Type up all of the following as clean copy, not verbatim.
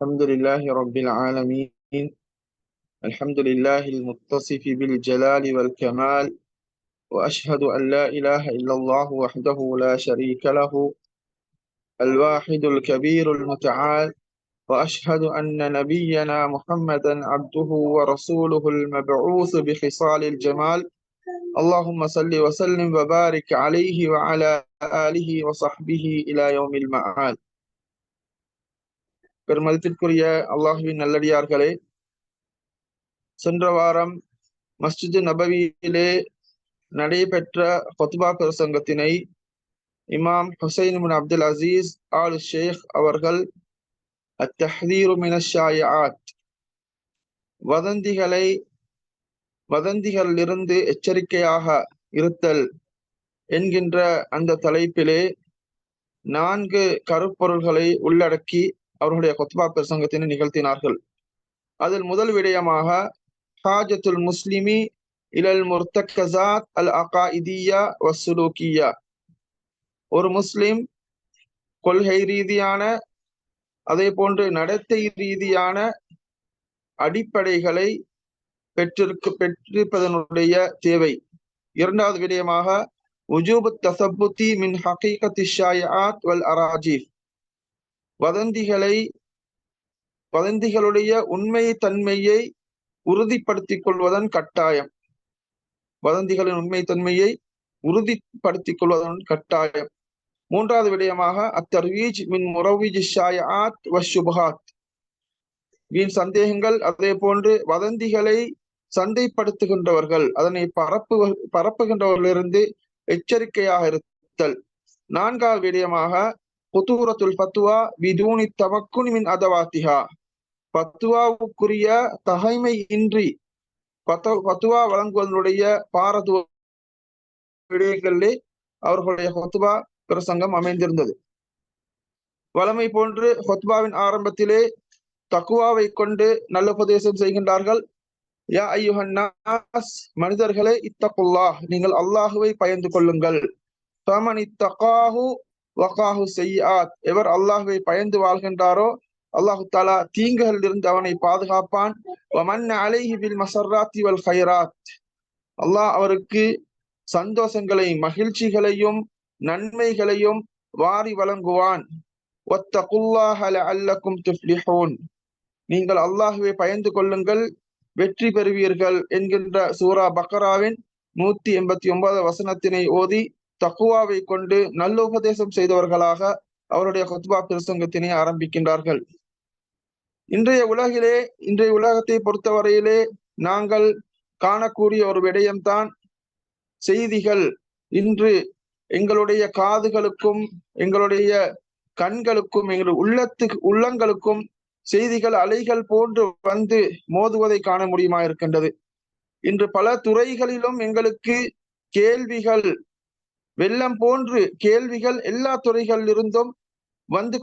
الحمد لله رب العالمين. الحمد لله المتصف بالجلال والكمال، وأشهد أن لا إله إلا الله وحده لا شريك له الواحد الكبير المتعال، وأشهد أن نبينا محمدا عبده ورسوله المبعوث بخصال الجمال. اللهم صل وسلم وبارك عليه وعلى آله وصحبه إلى يوم المعاد. பெருமதிப்பிற்குரிய அல்லாஹுவின் நல்லடியார்களே, சென்ற வாரம் மஸ்ஜித் நபவியிலே நடைபெற்ற ஹுத்பா பிரசங்கத்தினை இமாம் ஹுசைன் இப்னு அப்துல் அசீஸ் ஆல் ஷேக் அவர்கள் அத்தஹ்தீரு மினஷ் ஷாயிஆத், வதந்திகளிலிருந்து எச்சரிக்கையாக இருத்தல் என்கின்ற அந்த தலைப்பிலே 4 கருப்பொருள்களை உள்ளடக்கி அவர்களுடைய ஹுத்பா பிரசங்கத்தினை நிகழ்த்தினார்கள். அதில் முதல் விடயமாக ஹாஜத்துல் முஸ்லிமி இலல் முர்தக்கஸாத் அல் அகாயிதியா வஸ்ஸுலூக்கியா, ஒரு முஸ்லிம் கொள்கை ரீதியான அதே போன்று நடத்தை ரீதியான அடிப்படைகளை பெற்றிருப்பதனுடைய தேவை. இரண்டாவது விடயமாக உஜூபு தஸப்புத்தி மின் ஹகீகத்தி ஷாயிஆத் வல் அராஜிஃப், வதந்திகளுடைய உண்மை தன்மையை உறுதிப்படுத்திக் கொள்வதன் கட்டாயம். வதந்திகளின் உண்மை தன்மையை உறுதிப்படுத்திக் கொள்வதன் கட்டாயம். மூன்றாவது விடயமாக அத்தர்வீஜ் மின் முரவிஜ் ஷாயிஆத் வஷ்ஷுபஹாத், வீண் சந்தேகங்கள் அதே போன்று வதந்திகளை சந்தைப்படுத்துகின்றவர்கள், அதனை பரப்புகின்றவர்களிலிருந்து எச்சரிக்கையாக இருத்தல். நான்காவது விடயமாக குதூரத்துல் ஃபத்வா பிதூனி தமக்குனி மின் அதவாத்திஹா, ஃபத்வாவுக்குரிய தகைமை இன்றி ஃபத்வா வழங்குவதனுடைய பாரதுவ விடயங்களிலே அவர்களுடைய ஹுத்பா பிரசங்கம் அமைந்திருந்தது. வளமை போன்று ஹுத்பாவின் ஆரம்பத்திலே தக்குவாவை கொண்டு நல்ல உபதேசம் செய்கின்றார்கள். யா அய்யுஹன் நாஸ், மனிதர்களே, இத்தகுல்லாஹ், நீங்கள் அல்லாஹுவை பயந்து கொள்ளுங்கள். ஃபமன் இத்தகாஹு வகாஹு ஸய்யிஆத், எவர் அல்லாஹுவை பயந்து வாழ்கின்றாரோ அல்லாஹு தஆலா தீங்குகளில் இருந்து அவனை பாதுகாப்பான். வமன் அலைஹி பில் மஸர்ராத்தி வல் கைராத், அல்லாஹ் அவருக்கு சந்தோஷங்களையும் மகிழ்ச்சிகளையும் நன்மைகளையும் வாரி வழங்குவான். வத்தகுல்லாஹ லஅல்லக்கும் துஃப்லிஹூன், நீங்கள் அல்லாஹுவை பயந்து கொள்ளுங்கள், வெற்றி பெறுவீர்கள் என்கின்ற சூரா பக்ராவின் 189 வசனத்தினை ஓதி தக்குவாவை கொண்டு நல்ல உபதேசம் செய்தவர்களாக அவருடைய ஹுத்பா பிரசங்கத்தினை ஆரம்பிக்கின்றார்கள். இன்றைய உலகத்தை பொறுத்தவரையிலே நாங்கள் காணக்கூடிய ஒரு விடயம்தான் செய்திகள். இன்று எங்களுடைய காதுகளுக்கும் எங்களுடைய கண்களுக்கும் எங்களுடைய உள்ளங்களுக்கும் செய்திகள் அலைகள் போன்று வந்து மோதுவதை காண முடியுமா இருக்கின்றது. இன்று பல துறைகளிலும் எங்களுக்கு கேள்விகள், வெள்ளம் போன்று கேள்விகள் எல்லா துறைகளிலிருந்தும் வந்து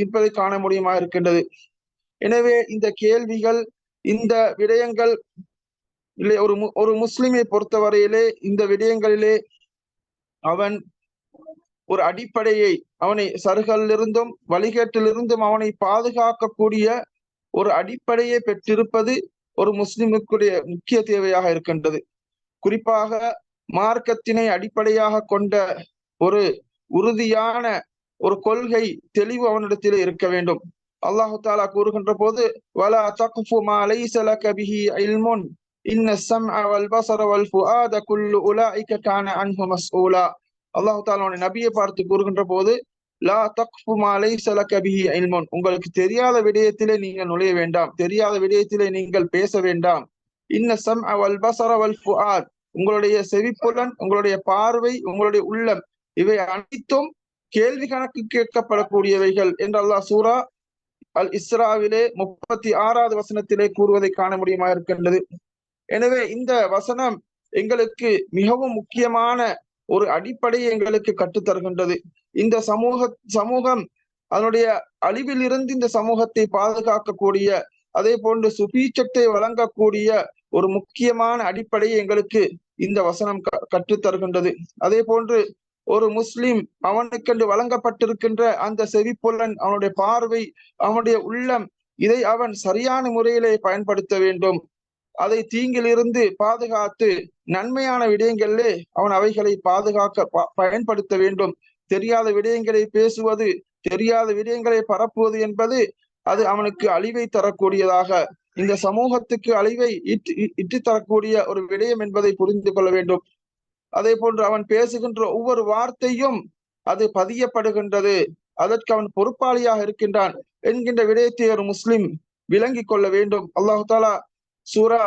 இருப்பதை காண முடியுமா இருக்கின்றது. எனவே இந்த கேள்விகள், இந்த விடயங்கள் ஒரு முஸ்லிமை பொறுத்தவரையிலே இந்த விடயங்களிலே அவன் ஒரு அடிப்படையை, அவனை சருகளிலிருந்தும் வழிகேட்டிலிருந்தும் அவனை பாதுகாக்கக்கூடிய ஒரு அடிப்படையை பெற்றிருப்பது ஒரு முஸ்லிமுக்குடைய முக்கிய தேவையாக இருக்கின்றது. குறிப்பாக மார்க்கத்தினை அடிப்படையாக கொண்ட ஒரு உறுதியான ஒரு கொள்கை தெளிவு அவனிடத்திலே இருக்க வேண்டும். அல்லாஹு தஆலா கூறுகின்ற போது, வலா தக்ஃபு மா லைஸ லக பிஹி இல்முன் இன்ன ஸம்அ வல் பஸர வல் ஃபுஆத குல்லு உலாயிக கான அன்ஹு மஸ்ஊலா. அல்லாஹு தஆலா நபியை பார்த்து கூறுகின்ற போது, லா தக்ஃபு மா லைஸ லக பிஹி இல்முன், உங்களுக்கு தெரியாத விடயத்திலே நீங்கள் நுழைய வேண்டாம், தெரியாத விடயத்திலே நீங்கள் பேச வேண்டாம். இன்ன ஸம்அ வல் பஸர வல் ஃபுஆத், உங்களுடைய செவிப்புலன், உங்களுடைய பார்வை, உங்களுடைய உள்ளம், இவை அனைத்தும் கேள்வி கணக்கு கேட்கப்படக்கூடியவைகள் என்று அல்லாஹ் சூரா அல் இஸ்ராவிலே 36வது வசனத்திலே கூறுவதை காண முடியுமா இருக்கின்றது. எனவே இந்த வசனம் எங்களுக்கு மிகவும் முக்கியமான ஒரு அடிப்படையை எங்களுக்கு கற்றுத்தருகின்றது. இந்த சமூகம் அதனுடைய அழிவில் இருந்து இந்த சமூகத்தை பாதுகாக்கக்கூடிய, அதே போன்று சுபீட்சத்தை வழங்கக்கூடிய ஒரு முக்கியமான அடிப்படையை எங்களுக்கு இந்த வசனம் கற்றுத்தருகின்றது. அதே போன்று ஒரு முஸ்லிம் அவனுக்கென்று வழங்கப்பட்டிருக்கின்ற அந்த செவிப்புலன், அவனுடைய பார்வை, அவனுடைய உள்ளம், இதை அவன் சரியான முறையிலே பயன்படுத்த வேண்டும். அதை தீங்கிலிருந்து பாதுகாத்து நன்மையான விடயங்களிலே அவன் அவைகளை பாதுகாக்க பயன்படுத்த வேண்டும். தெரியாத விடயங்களை பேசுவது, தெரியாத விடயங்களை பரப்புவது என்பது அது அவனுக்கு அழிவை தரக்கூடியதாக, இந்த சமூகத்துக்கு அழிவை இட்டு தரக்கூடிய ஒரு விடயம் என்பதை புரிந்து கொள்ள வேண்டும். அதே போன்று அவன் பேசுகின்ற ஒவ்வொரு வார்த்தையும் அது பதியப்படுகின்றது, அதற்கு அவன் பொறுப்பாளியாக இருக்கின்றான் என்கின்ற விடயத்தை ஒரு முஸ்லிம் விளங்கி கொள்ள வேண்டும். அல்லாஹு தாலா சூரா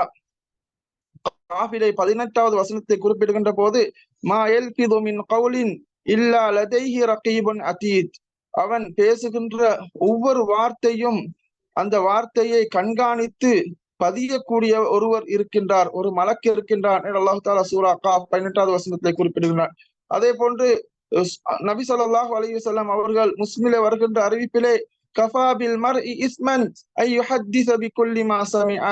காஃபிரை 18வது வசனத்தை குறிப்பிடுகின்ற போது, மா யல்ஃபிது மின் கௌலின் இல்லா லதைஹி ரகீபுன் அதீத், அவன் பேசுகின்ற ஒவ்வொரு வார்த்தையும் அந்த வார்த்தையை கண்காணித்து பதியக்கூடிய ஒருவர் இருக்கின்றார், ஒரு மலக்கு இருக்கின்றான் என்று அல்லாஹு தாலா சூரா காஃப் 18வது வசனத்தை குறிப்பிடுகிறார். அதே போன்று நபி ஸல்லல்லாஹு அலைஹி வஸல்லம் அவர்கள் முஸ்லிமிலே வருகின்ற அறிவிப்பிலே, கஃபா பில் மர்இ இஸ்மன் ஐ யுஹத்திஸ பிகுல்லி மா சமிஅ,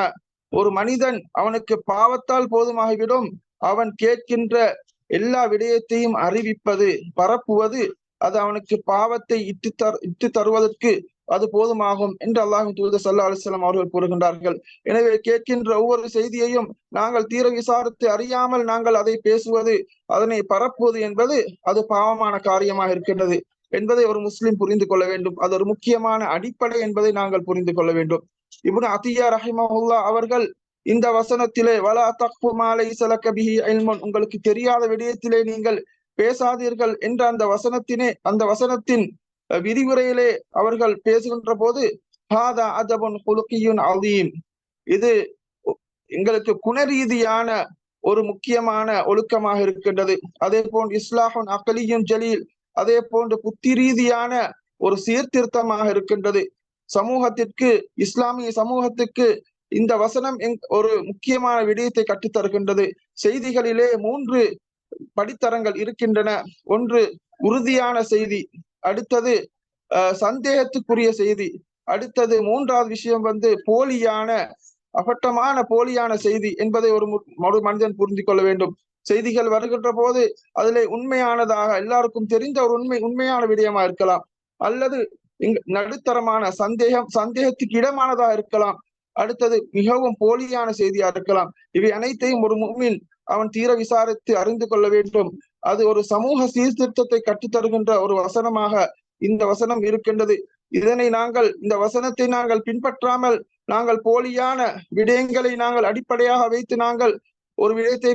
ஒரு மனிதன் அவனுக்கு பாவத்தால் போதுமாகிவிடும் அவன் கேட்கின்ற எல்லா விடயத்தையும் அறிவிப்பது, பரப்புவது, அது அவனுக்கு பாவத்தை இட்டு தருவதற்கு அது போதுமாகும் என்று அல்லாஹ்வின் தூதர் ஸல்லல்லாஹு அலைஹி வஸல்லம் அவர்கள் கூறுகின்றார்கள். எனவே கேட்கின்ற ஒவ்வொரு செய்தியையும் நாங்கள் தீர விசாரித்து அறியாமல் நாங்கள் அதை பேசுவது, அதனை பரப்புவது என்பது அது பாவமான காரியமாக இருக்கின்றது என்பதை ஒரு முஸ்லிம் புரிந்து கொள்ள வேண்டும். அது ஒரு முக்கியமான அடிப்படை என்பதை நாங்கள் புரிந்து கொள்ள வேண்டும். இப்னு அத்தியா ரஹிமஹுல்லாஹ் அவர்கள் இந்த வசனத்திலே, வலா தக்ஃபு மா லைஸ லக பிஹி இல்முன், உங்களுக்கு தெரியாத விடயத்திலே நீங்கள் பேசாதீர்கள் என்ற அந்த வசனத்தின் விரிவுரையிலே அவர்கள் பேசுகின்ற போது, ஹாதா அதபுன் குலுகியுன் அதீம், இது எங்களுக்கு குணரீதியான ஒரு முக்கியமான ஒழுக்கமாக இருக்கின்றது. அதே போன்று இஸ்லாஹுன் அக்லியுன் ஜலீல், அதே போன்று புத்தி ரீதியான ஒரு சீர்திருத்தமாக இருக்கின்றது. சமூகத்திற்கு, இஸ்லாமிய சமூகத்துக்கு இந்த வசனம் ஒரு முக்கியமான விடயத்தை கற்றுத்தருகின்றது. செய்திகளிலே 3 படித்தரங்கள் இருக்கின்றன. ஒன்று உறுதியான செய்தி, அடுத்தது சந்தேகத்துக்குரிய செய்தி, அடுத்தது 3வது விஷயம் போலியான, அப்பட்டமான போலியான செய்தி என்பதை ஒரு மனிதன் புரிந்து கொள்ள வேண்டும். செய்திகள் வருகின்ற போது அதிலே உண்மையானதாக எல்லாருக்கும் தெரிந்த ஒரு உண்மையான விடயமா இருக்கலாம், அல்லது நடுத்தரமான சந்தேகத்துக்கு இடமானதாக இருக்கலாம், அடுத்தது மிகவும் போலியான செய்தியா இருக்கலாம். இவை அனைத்தையும் ஒரு முஃமின் அவன் தீர விசாரித்து அறிந்து கொள்ள வேண்டும். அது ஒரு சமூக சீர்திருத்தத்தை கற்றுத்தருகின்ற ஒரு வசனமாக இந்த வசனம் இருக்கின்றது. இந்த வசனத்தை நாங்கள் பின்பற்றாமல் நாங்கள் போலியான விடயங்களை நாங்கள் அடிப்படையாக வைத்து நாங்கள் ஒரு விடயத்தை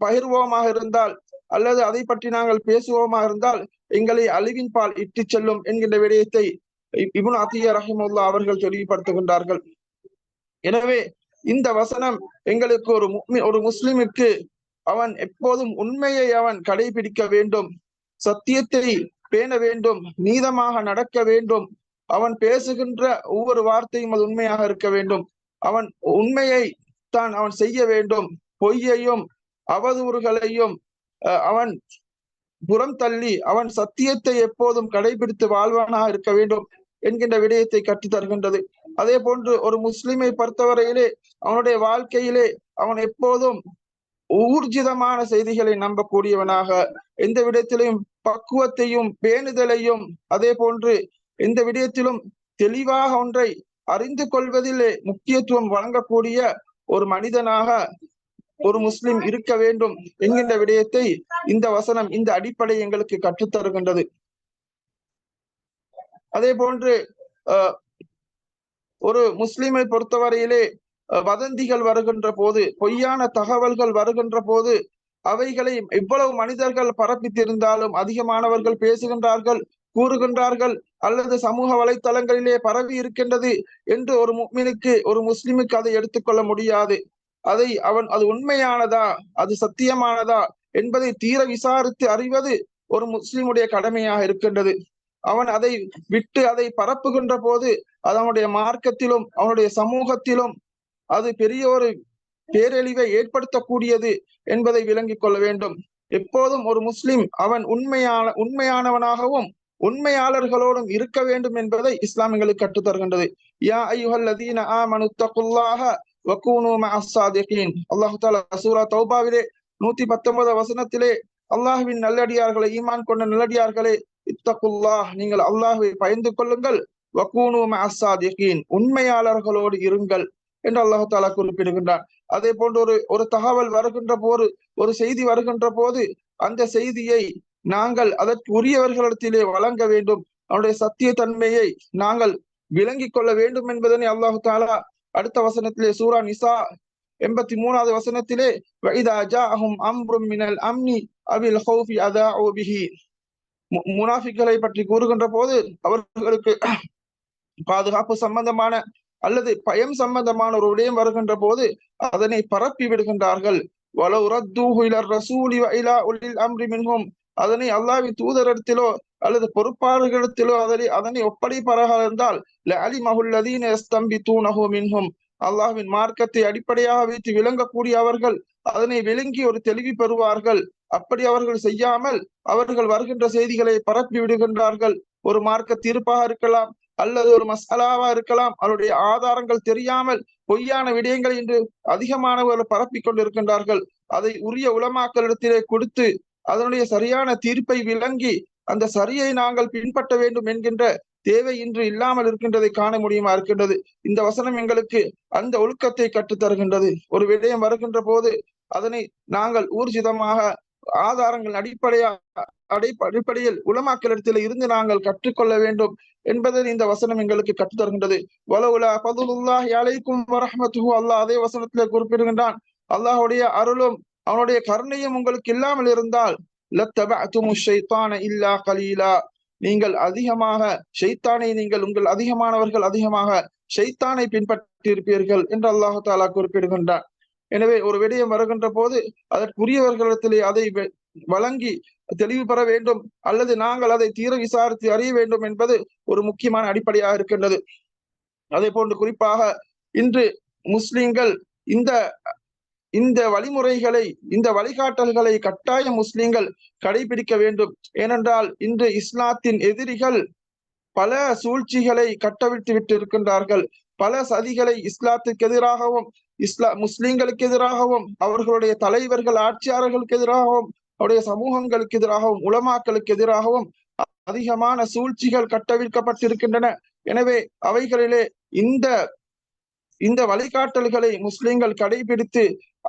பகிர்வோமாக இருந்தால், அல்லது அதை பற்றி நாங்கள் பேசுவோமாக இருந்தால், எங்களை அழிவின் பால் இட்டு செல்லும் என்கின்ற விடயத்தை இப்னு அத்தியா ரஹிமஹுல்லாஹ் அவர்கள் தெளிவுபடுத்துகின்றார்கள். எனவே இந்த வசனம் எங்களுக்கு ஒரு முஸ்லிமுக்கு அவன் எப்போதும் உண்மையை அவன் கடைபிடிக்க வேண்டும், சத்தியத்தை பேண வேண்டும், நீதமாக நடக்க வேண்டும், அவன் பேசுகின்ற ஒவ்வொரு வார்த்தையும் அது உண்மையாக இருக்க வேண்டும், அவன் உண்மையை தான் அவன் செய்ய வேண்டும், பொய்யையும் அவதூறுகளையும் அவன் புறம் தள்ளி அவன் சத்தியத்தை எப்போதும் கடைபிடித்து வாழ்வானாக இருக்க வேண்டும் என்கின்ற விடயத்தை கற்றுத் தருகின்றது. அதே போன்று ஒரு முஸ்லிமை பொறுத்தவரையிலே அவனுடைய வாழ்க்கையிலே அவன் எப்போதும் ஊர்ஜிதமான செய்திகளை நம்பக்கூடியவனாக, எந்த விடயத்திலும் பக்குவத்தையும் பேணுதலையும், அதே போன்று எந்த விடயத்திலும் தெளிவாக ஒன்றை அறிந்து கொள்வதிலே முக்கியத்துவம் வழங்கக்கூடிய ஒரு மனிதனாக ஒரு முஸ்லிம் இருக்க வேண்டும் என்கின்ற விடயத்தை இந்த வசனம், இந்த அடிப்படை எங்களுக்கு கற்றுத்தருகின்றது. அதே போன்று ஒரு முஸ்லிமை பொறுத்தவரையிலே வதந்திகள் வருகின்ற போது, பொய்யான தகவல்கள் வருகின்ற போது, அவைகளை எவ்வளவு மனிதர்கள் பரப்பித்திருந்தாலும், அதிகமானவர்கள் பேசுகின்றார்கள், கூறுகின்றார்கள், அல்லது சமூக வலைத்தளங்களிலே பரவி இருக்கின்றது என்று ஒரு முஸ்லிமுக்கு அதை எடுத்துக்கொள்ள முடியாது. அது உண்மையானதா, அது சத்தியமானதா என்பதை தீர விசாரித்து அறிவது ஒரு முஸ்லிமுடைய கடமையாக இருக்கின்றது. அவன் அதை விட்டு அதை பரப்புகின்ற போது அது அவனுடைய மார்க்கத்திலும் அவனுடைய சமூகத்திலும் அது பெரிய ஒரு பேரழிவை ஏற்படுத்தக்கூடியது என்பதை விளங்கிக் கொள்ள வேண்டும். எப்போதும் ஒரு முஸ்லிம் அவன் உண்மையானவனாகவும் உண்மையாளர்களோடும் இருக்க வேண்டும் என்பதை இஸ்லாமியங்களுக்கு கற்றுத் தருகின்றது. யா அய்யுஹல்லதீன ஆமனு தக்குல்லாஹ வகூனு மஅஸ் ஸாதிகீன். அல்லாஹ் தஆலா சூரா தௌபாவிலே 119 வசனத்திலே அல்லாஹ்வின் நல்லடியார்களை, ஈமான் கொண்ட நல்லடியார்களே, இத்தகுல்லாஹ், நீங்கள் அல்லாஹ்வை பயந்து கொள்ளுங்கள், வகூனு மஅஸ்ஸாதிகீன், உண்மையாளர்களோடு இருங்கள் என்று அல்லாஹ் தஆலா குறிப்பிடுகின்றான். அதே போன்று ஒரு தகவல் வருகின்ற போது, ஒரு செய்தி வருகின்ற போது, அந்த செய்தியை நாங்கள் அதற்கு உரியவர்களிடத்திலே வழங்க வேண்டும், அவனுடைய சத்திய தன்மையை நாங்கள் விளங்கிக் கொள்ள வேண்டும் என்பதனை அல்லாஹு தாலா அடுத்த வசனத்திலே, சூரா நிசா 83வது வசனத்திலே, வஇதா ஜாஅஹும் அம்ரும் மினல் அம்னி அவில் ஹௌஃபி அதாஉ பிஹி, முனாஃபிக்களை பற்றி கூறுகின்ற போது, அவர்களுக்கு பாதுகாப்பு சம்பந்தமான அல்லது பயம் சம்பந்தமான ஒரு விடயம் வருகின்ற போது அதனை பரப்பி விடுகின்றார்கள். வலவ் ரத்தூஹு இலர் ரசூலி வ இலா உலில் அம்ரி மின்ஹும், அதனை அல்லாஹ்வின் தூதரிடத்திலோ அல்லது பொறுப்பாளர்களிடத்திலோ அதனை ஒப்படைப்பார்கள் இருந்தால், லஅலிமஹுல் லதீன யஸ்தம்பிதூனஹு மின்ஹும், அல்லாஹ்வின் மார்க்கத்தை அடிப்படையாக வைத்து விளங்கக்கூடிய அவர்கள் அதனை விளங்கி ஒரு தெளிவு பெறுவார்கள். அப்படி அவர்கள் செய்யாமல் அவர்கள் வருகின்ற செய்திகளை பரப்பி விடுகின்றார்கள். ஒரு மார்க்க தீர்ப்பாக இருக்கலாம் அல்லது ஒரு மசாலாவா இருக்கலாம், அவருடைய ஆதாரங்கள் தெரியாமல் பொய்யான விடயங்களை இன்று அதிகமானவர்கள் பரப்பி கொண்டிருக்கின்றார்கள். அதை உரிய உலமாக்களிடத்திலே கொடுத்து அதனுடைய சரியான தீர்ப்பை விளங்கி அந்த சரியை நாங்கள் பின்பற்ற வேண்டும் என்கின்ற தேவை இன்று இல்லாமல் இருக்கின்றதை காண முடியுமா இருக்கின்றது. இந்த வசனம் எங்களுக்கு அந்த ஒழுக்கத்தை கற்றுத் தருகின்றது. ஒரு விடயம் வருகின்ற போது அதனை நாங்கள் ஊர்ஜிதமாக ஆதாரங்கள் அடிப்படையில் உலமாக்களிடத்தில் இருந்து நாங்கள் கற்றுக்கொள்ள வேண்டும் என்பதை இந்த வசனம் எங்களுக்கு கற்றுத் தருகின்றது. வலவுலா ஃபதுலுல்லாஹி அலைக்கும் வரஹ்மத்துஹு, அல்லாஹ் அதே வசனத்திலே குறிப்பிடுகின்றான், அல்லாஹ்வுடைய அருளும் அவனுடைய கருணையும் உங்களுக்கு இல்லாமல் இருந்தால், லத்தபஅதுமுஷ் ஷைத்தான இல்லா கலீலா, நீங்கள் அதிகமாக ஷைத்தானை, உங்கள் அதிகமானவர்கள் அதிகமாக ஷைத்தானை பின்பற்றி இருப்பீர்கள் என்று அல்லாஹ் தஆலா குறிப்பிடுகின்றான். எனவே ஒரு விடயம் வருகின்ற போது அதற்குரியவர்களிடத்திலே அதை வழங்கி தெளிவு பெற வேண்டும், அல்லது நாங்கள் அதை தீர விசாரித்து அறிய வேண்டும் என்பது ஒரு முக்கியமான அடிப்படையாக இருக்கின்றது. அதே போன்று குறிப்பாக இன்று முஸ்லிம்கள் இந்த இந்த வழிமுறைகளை, இந்த வழிகாட்டல்களை கட்டாய முஸ்லிம்கள் கடைபிடிக்க வேண்டும். ஏனென்றால் இன்று இஸ்லாத்தின் எதிரிகள் பல சூழ்ச்சிகளை கட்டவிழ்த்து விட்டு இருக்கின்றார்கள். பல சதிகளை இஸ்லாத்துக்கு எதிராகவும் முஸ்லிம்களுக்கு எதிராகவும் அவர்களுடைய தலைவர்கள் ஆட்சியாளர்களுக்கு எதிராகவும் அவருடைய சமூகங்களுக்கு எதிராகவும் உலமாக்களுக்கு எதிராகவும் அதிகமான சூழ்ச்சிகள் கட்டவிழ்க்கப்பட்டிருக்கின்றன. எனவே அவைகளிலே இந்த வழிகாட்டல்களை முஸ்லிம்கள் கடைபிடித்து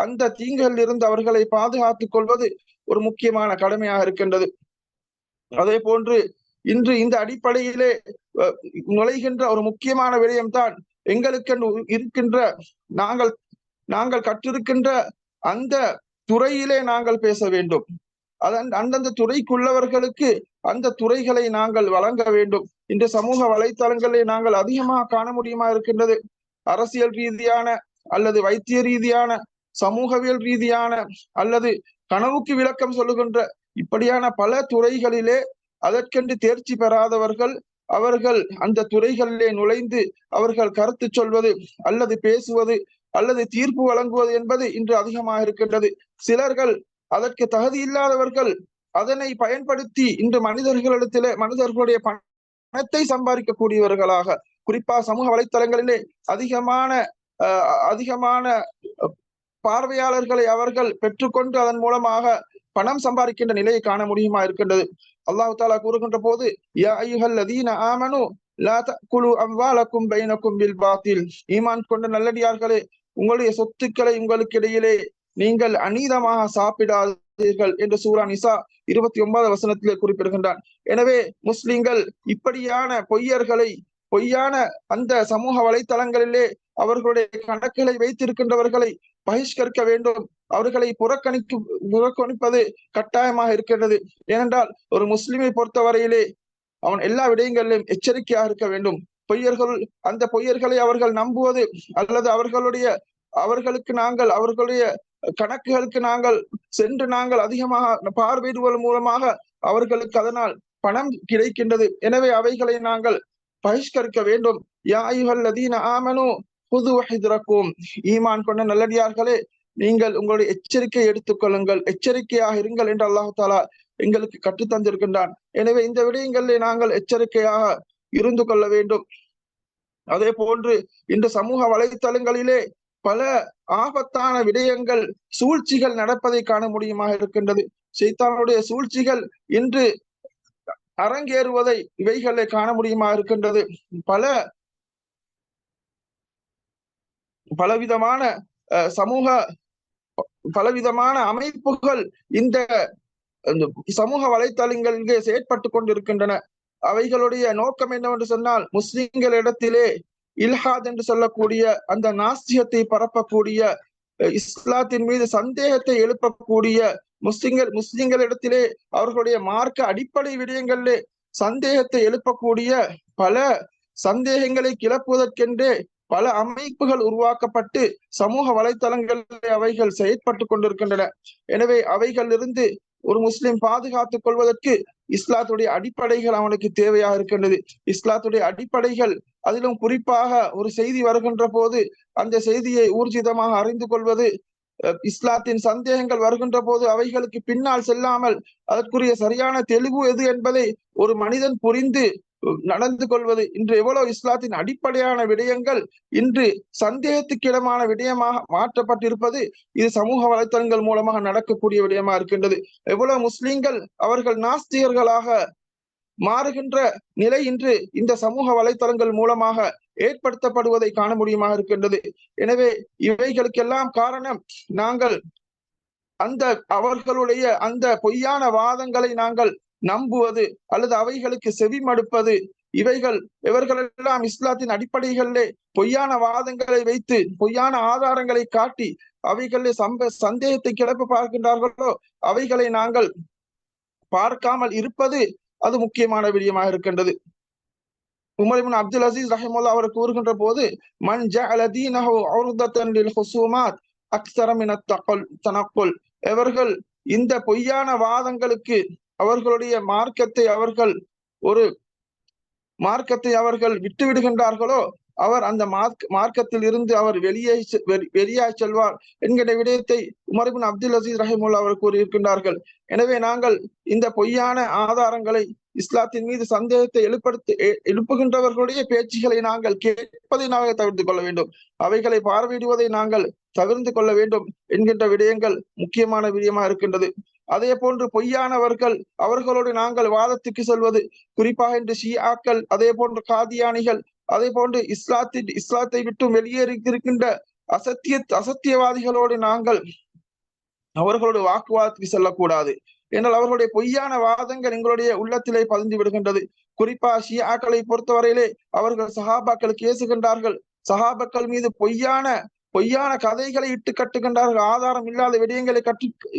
அந்த தீங்கில் இருந்து அவர்களை பாதுகாத்துக் கொள்வது ஒரு முக்கியமான கடமையாக இருக்கின்றது. அதே போன்று இன்று இந்த அடிப்படையிலே நுழைகின்ற ஒரு முக்கியமான விடயம்தான் எங்களுக்கு இருக்கின்ற நாங்கள் கற்றிருக்கின்ற அந்த துறையிலே நாங்கள் பேச வேண்டும். அந்தந்த துறைக்குள்ளவர்களுக்கு அந்த துறைகளை நாங்கள் வழங்க வேண்டும். இன்று சமூக வலைத்தளங்களை நாங்கள் அதிகமாக காண முடியுமா இருக்கின்றது. அரசியல் ரீதியான அல்லது வைத்திய ரீதியான, சமூகவியல் ரீதியான அல்லது கனவுக்கு விளக்கம் சொல்லுகின்ற இப்படியான பல துறைகளிலே அதற்கென்று தேர்ச்சி பெறாதவர்கள் அவர்கள் அந்த துறைகளிலே நுழைந்து அவர்கள் கருத்து சொல்வது அல்லது பேசுவது அல்லது தீர்ப்பு வழங்குவது என்பது இன்று அதிகமாக இருக்கின்றது. சிலர்கள் அதற்கு தகுதி இல்லாதவர்கள் அதனை பயன்படுத்தி இன்று மனிதர்களுடைய பணத்தை சம்பாதிக்கக்கூடியவர்களாக, குறிப்பாக சமூக வலைத்தளங்களிலே அதிகமான பார்வையாளர்களை அவர்கள் பெற்றுக்கொண்டு அதன் மூலமாக பணம் சம்பாதிக்கின்ற நிலையை காண முடியுமா இருக்கின்றது. அல்லாஹ் தஆலா கூறுகின்ற போது, யா அய்யுஹல்லதீன ஆமனு லா தஅகுலு அம்வாலக்கும் பைனக்கும் பில் பாத்தில், ஈமான் கொண்ட நல்லடியார்களே, உங்களுடைய சொத்துக்களை உங்களுக்கு இடையிலே நீங்கள் அநீதமாக சாப்பிடாதீர்கள் என்று சூரா நிசா 29வது வசனத்திலே குறிப்பிடுகின்றான். எனவே முஸ்லிம்கள் இப்படியான பொய்யான அந்த சமூக வலைத்தளங்களிலே அவர்களுடைய கணக்குகளை வைத்திருக்கின்றவர்களை பகிஷ்கரிக்க வேண்டும். அவர்களை புறக்கணிப்பது கட்டாயமாக இருக்கின்றது. ஏனென்றால் ஒரு முஸ்லிமை பொறுத்தவரையிலே அவன் எல்லா விடயங்களிலும் எச்சரிக்கையாக இருக்க வேண்டும். அந்த பொய்யர்களை அவர்கள் நம்புவது அல்லது அவர்களுடைய கணக்குகளுக்கு நாங்கள் சென்று நாங்கள் அதிகமாக பார்வையிடுவதன் மூலமாக அவர்களுக்கு அதனால் பணம் கிடைக்கின்றது. எனவே அவைகளை நாங்கள் பகிஷ்கரிக்க வேண்டும். யா அய்யுஹல்லதீன ஆமனு குது ஹித்ரக்கும், ஈமான் கொண்ட நல்லடியார்களே, நீங்கள் உங்களுடைய எச்சரிக்கை எடுத்துக்கொள்ளுங்கள், எச்சரிக்கையாக இருங்கள் என்று அல்லாஹ் தஆலா எங்களுக்கு கற்றுத் தந்திருக்கின்றான். எனவே இந்த விடயங்களிலே நாங்கள் எச்சரிக்கையாக இருந்து கொள்ள வேண்டும். அதே போன்று இந்த சமூக வலைத்தளங்களிலே பல ஆபத்தான விடயங்கள், சூழ்ச்சிகள் நடப்பதை காண முடியுமாக இருக்கின்றது. ஷைத்தானுடைய சூழ்ச்சிகள் இன்று அரங்கேறுவதை இவைகளை காண முடியுமா இருக்கின்றது. பலவிதமான சமூக பலவிதமான அமைப்புகள் இந்த சமூக வலைத்தளங்களிலே செயற்பட்டு கொண்டிருக்கின்றன. அவைகளுடைய நோக்கம் என்னவென்று சொன்னால், முஸ்லிம்களிடத்திலே இல்ஹாத் என்று சொல்லக்கூடிய அந்த நாஸ்திகத்தை பரப்பக்கூடிய, இஸ்லாத்தின் மீது சந்தேகத்தை எழுப்பக்கூடிய, முஸ்லிம்களிடத்திலே அவர்களுடைய மார்க்க அடிப்படை விடயங்களிலே சந்தேகத்தை எழுப்பக்கூடிய, பல சந்தேகங்களை கிளப்புவதற்கென்றே பல அமைப்புகள் உருவாக்கப்பட்டு சமூக வலைத்தளங்களில் அவைகள் செயற்பட்டு கொண்டிருக்கின்றன. எனவே அவைகளிலிருந்து ஒரு முஸ்லிம் பாதுகாத்துக் கொள்வதற்கு இஸ்லாத்துடைய அடிப்படைகள் அவனுக்கு தேவையாக இருக்கின்றது. இஸ்லாத்துடைய அடிப்படைகள், அதிலும் குறிப்பாக ஒரு செய்தி வருகின்ற போது அந்த செய்தியை ஊர்ஜிதமாக அறிந்து கொள்வது, இஸ்லாத்தின் சந்தேகங்கள் வருகின்ற போது அவைகளுக்கு பின்னால் செல்லாமல் அதற்குரிய சரியான தெளிவு எது என்பதை ஒரு மனிதன் புரிந்து நடந்து கொள்வது. இன்று எவ்வளவு இஸ்லாத்தின் அடிப்படையான விடயங்கள் இன்று சந்தேகத்துக்கிடமான விடயமாக மாற்றப்பட்டிருப்பது, இது சமூக வலைத்தளங்கள் மூலமாக நடக்கக்கூடிய விடயமா இருக்கின்றது. எவ்வளவு முஸ்லிம்கள் அவர்கள் நாஸ்திகர்களாக மாறுகின்ற நிலை இன்று இந்த சமூக வலைத்தளங்கள் மூலமாக ஏற்படுத்தப்படுவதை காண முடியுமாக இருக்கின்றது. எனவே இவைகளுக்கெல்லாம் காரணம், நாங்கள் அவர்களுடைய அந்த பொய்யான வாதங்களை நாங்கள் நம்புவது அல்லது அவைகளுக்கு செவிமடுப்பது. இவர்களெல்லாம் இஸ்லாத்தின் அடிப்படைகளிலே பொய்யான வாதங்களை வைத்து பொய்யான ஆதாரங்களை காட்டி அவைகளிலே சந்தேகத்தை கிளப்ப பார்க்கின்றார்களோ, அவைகளை நாங்கள் பார்க்காமல் இருப்பது அது முக்கியமான விடயமாக இருக்கின்றது. உமர் இப்னு அப்துல் அசீஸ் ரஹிமஹுல்லாஹ் அவர் கூறுகின்ற போது, மன் ஜஅல தீனஹு உர்தத்தன் லில் ஹுசூமாத் அக்ஸர மின் தனக்குல், அவர்கள் இந்த பொய்யான வாதங்களுக்கு அவர்களுடைய மார்க்கத்தை அவர்கள் விட்டுவிடுகின்றார்களோ, அவர் அந்த மார்க்கத்தில் இருந்து அவர் வெளியாய் செல்வார் என்கிற விடயத்தை உமர் இப்னு அப்துல் அசீஸ் ரஹிமஹுல்லாஹ் அவர் கூறியிருக்கின்றார்கள். எனவே நாங்கள் இந்த பொய்யான ஆதாரங்களை, இஸ்லாத்தின் மீது சந்தேகத்தை எழுப்புகின்றவர்களுடைய பேச்சுகளை நாங்கள் கேட்பதை நாங்கள் தவிர்த்து கொள்ள வேண்டும், அவைகளை பார்வையிடுவதை நாங்கள் தவிர்த்து கொள்ள வேண்டும் என்கின்ற விடயங்கள் முக்கியமான விடயமா இருக்கின்றது. அதே போன்று பொய்யானவர்கள், அவர்களோடு நாங்கள் வாதத்துக்கு செல்வது, குறிப்பாக இன்று ஷியாக்கள், அதே போன்று காதியானிகள், அதே போன்று இஸ்லாத்தை விட்டு வெளியேறியிருக்கின்ற அசத்தியவாதிகளோடு நாங்கள் அவர்களோடு வாக்குவாதத்துக்கு செல்லக்கூடாது. என்றால் அவர்களுடைய பொய்யான வாதங்கள் எங்களுடைய உள்ளத்திலே பதிந்து விடுகின்றது. குறிப்பாக ஷியாக்களை பொறுத்தவரையிலே அவர்கள் சஹாபாக்களுக்கு ஏசுகின்றார்கள், சஹாபாக்கள் மீது பொய்யான கதைகளை இட்டு கட்டுகின்றார்கள், ஆதாரம் இல்லாத விடயங்களை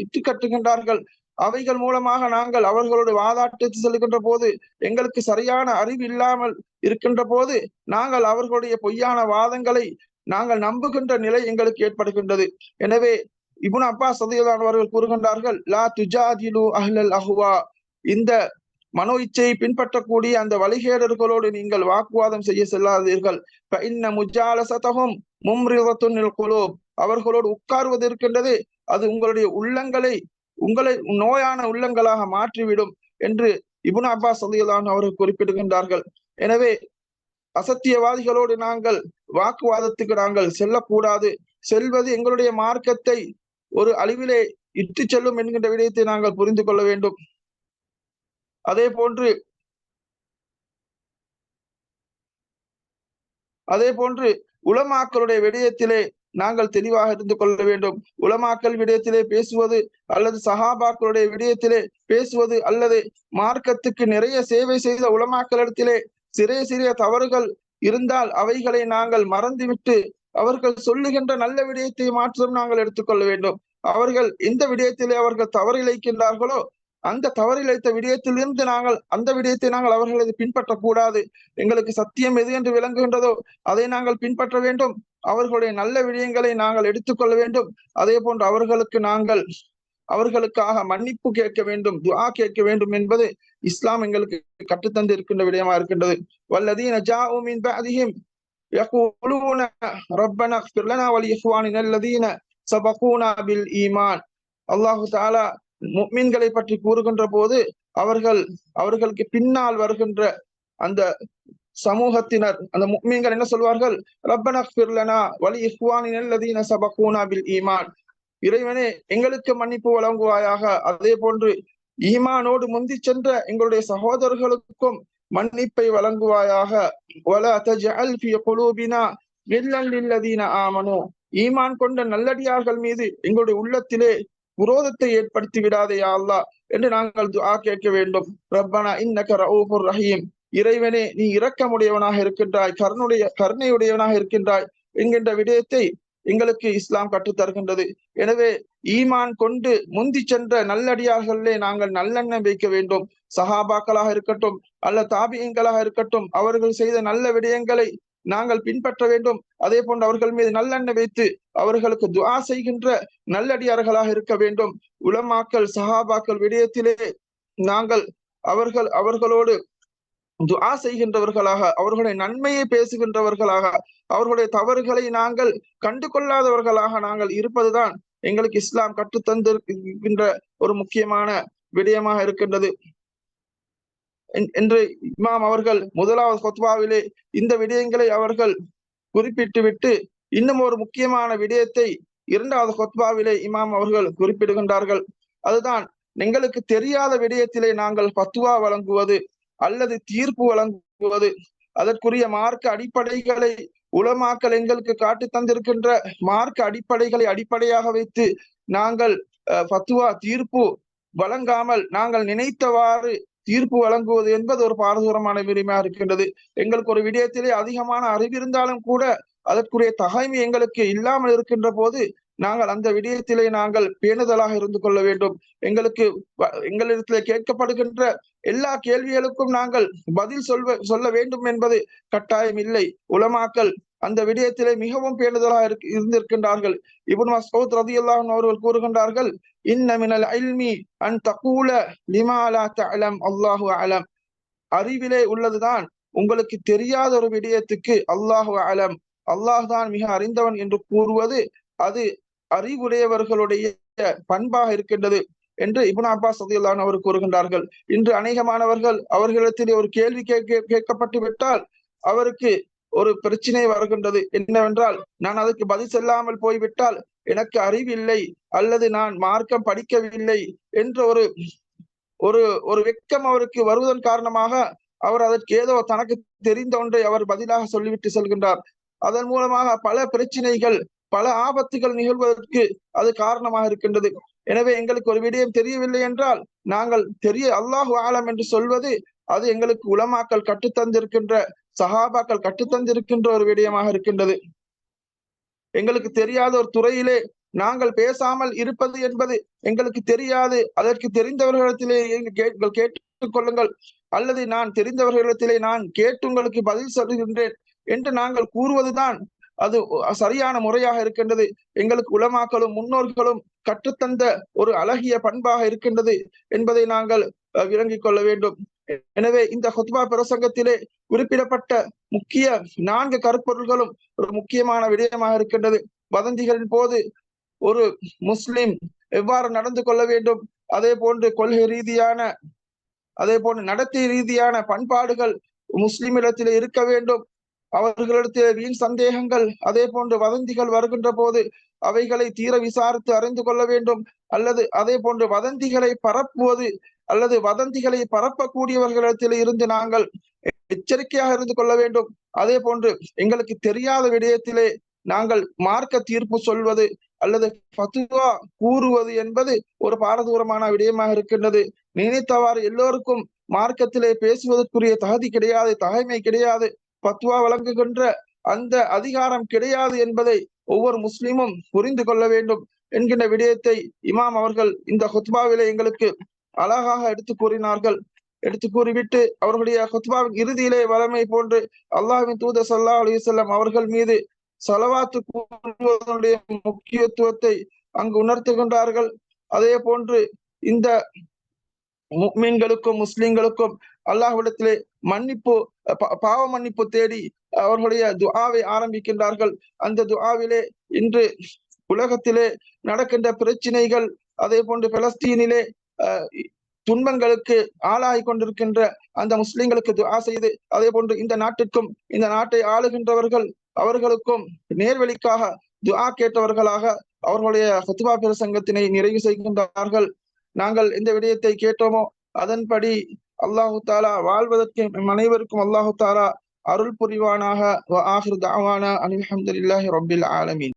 இட்டு கட்டுகின்றார்கள். அவைகள் மூலமாக நாங்கள் அவர்களோடு வாதாட்டத்தில் செல்கின்ற போது, எங்களுக்கு சரியான அறிவு இல்லாமல் இருக்கின்ற போது நாங்கள் அவர்களுடைய பொய்யான வாதங்களை நாங்கள் நம்புகின்ற நிலை எங்களுக்கு ஏற்படுகின்றது. எனவே இப்னு அப்பாஸ் ரலியல்லாஹு அன்ஹு அவர்கள் கூறுகின்றார்கள், லா துஜாதிலு அஹ்லல் அஹ்வா, இந்த மனோ இச்சையை பின்பற்றக்கூடிய அந்த வழிகேடர்களோடு நீங்கள் வாக்குவாதம் செய்ய செல்லாதீர்கள். ஃபஇன்ன முஜாலஸதஹும் மும்ரிதத்துன் லில் குலூப், அவர்களோடு உட்கார்வது இருக்கின்றது, அது உங்களை நோயான உள்ளங்களாக மாற்றிவிடும் என்று இப்னு அப்பாஸ் ரலியல்லாஹு அன்ஹு அவர்கள் குறிப்பிடுகின்றார்கள். எனவே அசத்தியவாதிகளோடு நாங்கள் வாக்குவாதத்துக்கு நாங்கள் செல்லக்கூடாது. செல்வது எங்களுடைய மார்க்கத்தை ஒரு அழிவிலே இட்டு செல்லும் என்கின்ற விடயத்தை நாங்கள் புரிந்து கொள்ள வேண்டும். அதே போன்று உலமாக்களுடைய விடயத்திலே நாங்கள் தெளிவாக இருந்து கொள்ள வேண்டும். உலமாக்கள் விடயத்திலே பேசுவது அல்லது சஹாபாக்களுடைய விடயத்திலே பேசுவது அல்லது மார்க்கத்துக்கு நிறைய சேவை செய்த உலமாக்களிடத்திலே சிறிய தவறுகள் இருந்தால் அவைகளை நாங்கள் மறந்துவிட்டு அவர்கள் சொல்லுகின்ற நல்ல விடயத்தை மாற்றம் நாங்கள் எடுத்துக்கொள்ள வேண்டும். அவர்கள் எந்த விடயத்திலே அவர்கள் தவறிழைக்கின்றார்களோ அந்த தவறிழைத்த விடயத்திலிருந்து அந்த விடயத்தை நாங்கள் அவர்களது பின்பற்றக்கூடாது. எங்களுக்கு சத்தியம் எது என்று விளங்குகின்றதோ அதை நாங்கள் பின்பற்ற வேண்டும். அவர்களுடைய நல்ல விடயங்களை நாங்கள் எடுத்துக்கொள்ள வேண்டும். அதே போன்று அவர்களுக்காக மன்னிப்பு கேட்க வேண்டும், துஆ கேட்க வேண்டும் என்பது இஸ்லாம் எங்களுக்கு கற்றுத்தந்து இருக்கின்ற விடயமா இருக்கின்றது. வல்லதீன ஜாஉ மின் பஅதிஹிம் யகூலூன ரப்பனா இக்ஃபிர் லனா வ லிஇக்வானினா அல்லதீன சபகூனா பில் ஈமான். அல்லாஹ் தஆலா முஃமின்களை பற்றி கூறுகின்ற போது அவர்களுக்கு பின்னால் வருகின்ற அந்த சமூகத்தினர், அந்த முஃமின்கள் என்ன சொல்வார்கள்? ரப்பனா இக்ஃபிர் லனா வ லிஇக்வானினா அல்லதீன சபகூனா பில் ஈமான், இறைவனே எங்களுக்கு மன்னிப்பு வழங்குவாயாக. அதே போன்று ஈமானோடு முந்தி சென்ற எங்களுடைய சகோதரர்களுக்கும் மன்னிப்பை வழங்குவாயாக. வலா தஜ்அல் ஃபீ குலூபினா கில்லன் லில்லதீன ஆமனூ, ஈமான் கொண்ட நல்லடியார்கள் மீது எங்களுடைய உள்ளத்திலே விரோதத்தை ஏற்படுத்தி விடாதே யா அல்லாஹ் என்று நாங்கள் துஆ கேட்க வேண்டும். ரப்பனா இன்னக ரഊஃபுர் ரஹீம், இறைவனே நீ இரக்கமுடையவனாக இருக்கின்றாய், கருணையுடையவனாக இருக்கின்றாய் என்கின்ற விடயத்தை எங்களுக்கு இஸ்லாம் கற்றுத் தருகின்றது. எனவே ஈமான் கொண்டு முந்தி சென்ற நல்லடியார்களே நாங்கள் நல்லெண்ணம் வைக்க வேண்டும். சஹாபாக்களாக இருக்கட்டும் அல்ல தாபியங்களாக இருக்கட்டும், அவர்கள் செய்த நல்ல விடயங்களை நாங்கள் பின்பற்ற வேண்டும். அதே போன்று அவர்கள் மீது நல்லெண்ணம் வைத்து அவர்களுக்கு துஆ செய்கின்ற நல்லடியார்களாக இருக்க வேண்டும். உலமாக்கள் சஹாபாக்கள் விடயத்திலே நாங்கள் அவர்களோடு துஆ செய்கின்றவர்களாக, அவர்களுடைய நன்மையை பேசுகின்றவர்களாக, அவர்களுடைய தவறுகளை நாங்கள் கண்டு கொள்ளாதவர்களாக நாங்கள் இருப்பதுதான் எங்களுக்கு இஸ்லாம் கற்றுத்தந்திருக்கின்ற ஒரு முக்கியமான விடயமாக இருக்கின்றது என்று இமாம் அவர்கள் முதலாவது ஹுத்பாவிலே இந்த விடயங்களை அவர்கள் குறிப்பிட்டு விட்டு இன்னும் ஒரு முக்கியமான விடயத்தை இரண்டாவது ஹுத்பாவிலே இமாம் அவர்கள் குறிப்பிடுகின்றார்கள். அதுதான் எங்களுக்கு தெரியாத விடயத்திலே நாங்கள் ஃபத்வா வழங்குவது அல்லது தீர்ப்பு வழங்குவது. அதற்குரிய மார்க்க அடிப்படைகளை உலமாக்கள் எங்களுக்கு காட்டி தந்திருக்கின்ற மார்க்க அடிப்படைகளை அடிப்படையாக வைத்து நாங்கள் ஃபத்வா தீர்ப்பு வழங்காமல் நாங்கள் நினைத்தவாறு தீர்ப்பு வழங்குவது என்பது ஒரு பாரதூரமான விரிமையாக இருக்கின்றது. எங்களுக்கு ஒரு விடயத்திலே அதிகமான அறிவிருந்தாலும் கூட அதற்குரிய தகைமை எங்களுக்கு இல்லாமல் இருக்கின்ற போது நாங்கள் அந்த விடயத்திலே நாங்கள் பேணுதலாக இருந்து கொள்ள வேண்டும். எங்களிடத்திலே கேட்கப்படுகின்ற எல்லா கேள்விகளுக்கும் நாங்கள் பதில் சொல்ல வேண்டும் என்பது கட்டாயம் இல்லை. உலமாக்கள் அந்த விடயத்திலே மிகவும் பேணுதலாக இருந்திருக்கின்றார்கள். இப்னு மஸ்ஊத் ரலியல்லாஹு அன்ஹு அவர்கள் கூறுகின்றார்கள், இன்ன மினல் இல்மி அன் தகூல லிமா லா தஅலம் அல்லாஹு அலம், அறிவிலே உள்ளதுதான் உங்களுக்கு தெரியாத ஒரு விடயத்துக்கு அல்லாஹு அலம், அல்லாஹ் தான் மிக அறிந்தவன் என்று கூறுவது அது அறிவுடையவர்களுடைய பண்பாக இருக்கின்றது என்று இப்னு அப்பாஸ் ரலியல்லாஹு அன்ஹு அவர் கூறுகின்றார்கள். இன்று அநேகமானவர்கள் அவர்களிடத்திலே ஒரு கேள்வி கேட்கப்பட்டு விட்டால் அவருக்கு ஒரு பிரச்சனை வருகின்றது. என்னவென்றால், நான் அதுக்கு பதில் சொல்லாமல் போய்விட்டால் எனக்கு அறிவில்லை அல்லது நான் மார்க்கம் படிக்கவில்லை என்ற ஒரு வெட்கம் அவருக்கு வருவதன் காரணமாக அவர் அதற்கு ஏதோ தனக்கு தெரிந்த ஒன்றை அவர் பதிலாக சொல்லிவிட்டு செல்கின்றார். அதன் மூலமாக பல பிரச்சனைகள் பல ஆபத்துகள் நிகழ்வதற்கு அது காரணமாக இருக்கின்றது. எனவே எங்களுக்கு ஒரு விடயம் தெரியவில்லை என்றால் நாங்கள் அல்லாஹு ஆலம் என்று சொல்வது அது எங்களுக்கு உலமாக்கள் கற்றுத்தந்திருக்கின்ற சஹாபாக்கள் கற்றுத்தந்திருக்கின்ற ஒரு விடயமாக இருக்கின்றது. எங்களுக்கு தெரியாத ஒரு துறையிலே நாங்கள் பேசாமல் இருப்பது என்பது எங்களுக்கு தெரியாது, அதற்கு தெரிந்தவர்களிடத்திலே கேட்டுக் கொள்ளுங்கள் அல்லது நான் தெரிந்தவர்களிடத்திலே நான் கேட்டு உங்களுக்கு பதில் சொல்கின்றேன் என்று நாங்கள் கூறுவதுதான் அது சரியான முறையாக இருக்கின்றது. எங்களுக்கு உலமாக்களும் முன்னோர்களும் கற்றுத்தந்த ஒரு அழகிய பண்பாக இருக்கின்றது என்பதை நாங்கள் விளங்கிக் கொள்ள வேண்டும். எனவே இந்த ஹுத்பா பிரசங்கத்திலே குறிப்பிடப்பட்ட முக்கிய 4 கருப்பொருள்களும் ஒரு முக்கியமான விடயமாக இருக்கின்றது. வதந்திகளின் போது ஒரு முஸ்லிம் எவ்வாறு நடந்து கொள்ள வேண்டும், அதே போன்று கொள்கை ரீதியான அதே போன்று நடத்தை ரீதியான பண்பாடுகள் முஸ்லிமிடத்திலே இருக்க வேண்டும். அவர்களிடத்தில் வீண் சந்தேகங்கள் அதே போன்று வதந்திகள் வருகின்ற போது அவைகளை தீர விசாரித்து அறிந்து கொள்ள வேண்டும். அல்லது அதே போன்று வதந்திகளை பரப்புவது அல்லது வதந்திகளை பரப்பக்கூடியவர்களிடத்தில் இருந்து நாங்கள் எச்சரிக்கையாக இருந்து கொள்ள வேண்டும். அதே போன்று எங்களுக்கு தெரியாத விடயத்திலே நாங்கள் மார்க்க தீர்ப்பு சொல்வது அல்லது ஃபத்வா கூறுவது என்பது ஒரு பாரதூரமான விடயமாக இருக்கின்றது. நினைத்தவாறு எல்லோருக்கும் மார்க்கத்திலே பேசுவதற்குரிய தகுதி கிடையாது, தகைமை கிடையாது, ஃபத்வா வழங்குகின்ற அந்த அதிகாரம் கிடையாது என்பதை ஒவ்வொரு முஸ்லிமும் புரிந்து கொள்ள வேண்டும் என்கின்ற விடயத்தை இமாம் அவர்கள் இந்த ஹுத்பாவிலே எங்களுக்கு அழகாக எடுத்து கூறிவிட்டு அவர்களுடைய ஹுத்பாவின் இறுதியிலே வளமை போன்று அல்லாஹ்வின் தூதர் ஸல்லல்லாஹு அலைஹி வஸல்லம் அவர்கள் மீது ஸலவாத்து கூறுவதனுடைய முக்கியத்துவத்தை அங்கு உணர்த்துகின்றார்கள். அதே போன்று இந்த முஃமின்களுக்கும் முஸ்லிம்களுக்கும் அல்லாஹ்விடத்திலே பாவ மன்னிப்பு தேடி அவர்களுடைய துஆவை ஆரம்பிக்கின்றார்கள். அந்த துஆவிலே இன்று உலகத்திலே நடக்கின்ற பிரச்சனைகள், அதே போன்று பலஸ்தீனிலே துன்பங்களுக்கு ஆளாகி கொண்டிருக்கின்ற அந்த முஸ்லிம்களுக்கு துஆ செய்து, அதே போன்று இந்த நாட்டுக்கும் இந்த நாட்டை ஆளுகின்றவர்கள் அவர்களுக்கும் நேர்வழிக்காக துஆ கேட்டவர்களாக அவர்களுடைய ஃபத்வா பிரசங்கத்தினை நிறைவு செய்கின்றார்கள். நாங்கள் எந்த விடயத்தை கேட்டோமோ அதன்படி அல்லாஹு தாலா வாழ்வதற்கு அனைவருக்கும் அல்லாஹு தாலா அருள் புரிவானாக. வ ஆஹிரு தஅவானா அனில் ஹம்துலில்லாஹி ரப்பில் ஆலமீன்.